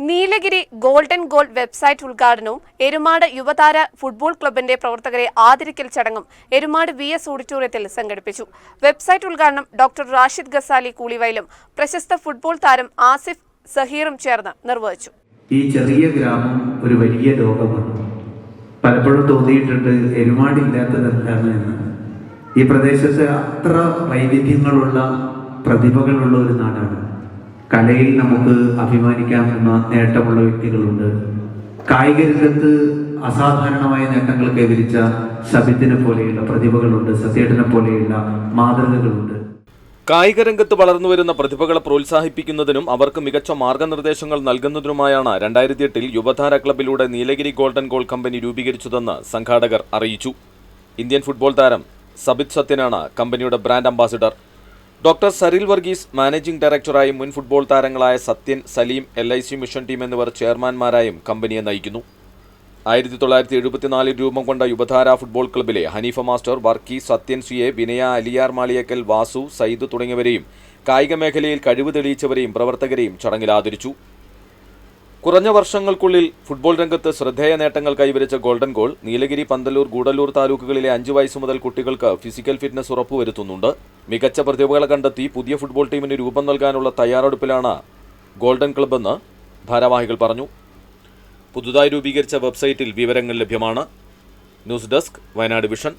Nilgiri golden goal website ഉദ്ഘാടനവും എരുമാട് യുവതാര football ക്ലബിന്റെ പ്രവർത്തകരെ ആദരിക്കൽ ചടങ്ങും എരുമാട് VS ഓഡിറ്റോറിയത്തിൽ സംഘടിപ്പിച്ചു. വെബ്സൈറ്റ് ഉദ്ഘാടനം ഡോക്ടർ റാഷിദ് ഗസാലി കൂളിവയലും പ്രശസ്ത ഫുട്ബോൾ താരം ആസിഫ് സഹീറും ചേർന്ന് നിർവഹിച്ചു. ഈ ചെറിയ ഗ്രാമം ഒരു വലിയ ലോകമാണ്. പലപ്പോഴും തോന്നിയിട്ടുണ്ട് എരുമാടില്ലാത്തതെന്താണ് എന്ന്. ഈ പ്രദേശത്ത് അത്ര വൈവിധ്യങ്ങളുള്ള പ്രതിഭകളുള്ള ഒരു നാടാണ്. കലയിൽ നമുക്ക് അഭിമാനിക്കാവുന്ന നേട്ടമുള്ള വ്യക്തികളുണ്ട്. കായിക രംഗത്ത് അസാധാരണമായ നേട്ടങ്ങൾ കൈവരിച്ച സബിത്തിനെ പോലെയുള്ള പ്രതിഭകളുണ്ട്. സത്യേട്ടനെ പോലെയുള്ള മാതൃകകളുണ്ട്. കായിക രംഗത്ത് വളർന്നുവരുന്ന പ്രതിഭകളെ പ്രോത്സാഹിപ്പിക്കുന്നതിനും അവർക്ക് മികച്ച മാർഗനിർദ്ദേശങ്ങൾ നൽകുന്നതിനുമായാണ് 2008 യുവതാര ക്ലബിലൂടെ നീലഗിരി ഗോൾഡൻ ഗോൾ കമ്പനി രൂപീകരിച്ചതെന്ന് സംഘാടകർ അറിയിച്ചു. ഇന്ത്യൻ ഫുട്ബോൾ താരം സബിത് സത്യനാണ് കമ്പനിയുടെ brand ambassador. Doctor Saril Varghese managing ഡയറക്ടറായും മുൻ ഫുട്ബോൾ താരങ്ങളായ Sathyan, Saleem, LIC mission team എന്നിവർ ചെയർമാൻമാരായും കമ്പനിയെ നയിക്കുന്നു. 1974 രൂപം കൊണ്ട യുവതാര ഫുട്ബോൾ ക്ലബിലെ ഹനീഫ മാസ്റ്റർ, വർക്കി, സത്യൻ CA, വിനയ, അലിയാർ മാളിയക്കൽ, വാസു, സയ്യിദ് തുടങ്ങിയവരെയും കായിക മേഖലയിൽ കഴിവ് തെളിയിച്ചവരെയും പ്രവർത്തകരെയും ചടങ്ങിൽ ആദരിച്ചു. കുറഞ്ഞ വർഷങ്ങൾക്കുള്ളിൽ ഫുട്ബോൾ രംഗത്ത് ശ്രദ്ധേയ നേട്ടങ്ങൾ കൈവരിച്ച ഗോൾഡൻ ഗോൾ നീലഗിരി, പന്തല്ലൂർ, ഗൂഡല്ലൂർ താലൂക്കുകളിലെ 5 വയസ്സ് മുതൽ കുട്ടികൾക്ക് ഫിസിക്കൽ ഫിറ്റ്നസ് ഉറപ്പുവരുത്തുന്നുണ്ട്. മികച്ച പ്രതിഭകളെ കണ്ടെത്തി പുതിയ ഫുട്ബോൾ ടീമിന് രൂപം നൽകാനുള്ള തയ്യാറെടുപ്പിലാണ് ഗോൾഡൻ ക്ലബ് എന്ന് ഭാരവാഹികൾ പറഞ്ഞു. പുതുതായി രൂപീകരിച്ച വെബ്സൈറ്റിൽ വിവരങ്ങൾ ലഭ്യമാണ്. News desk, Wayanad vision.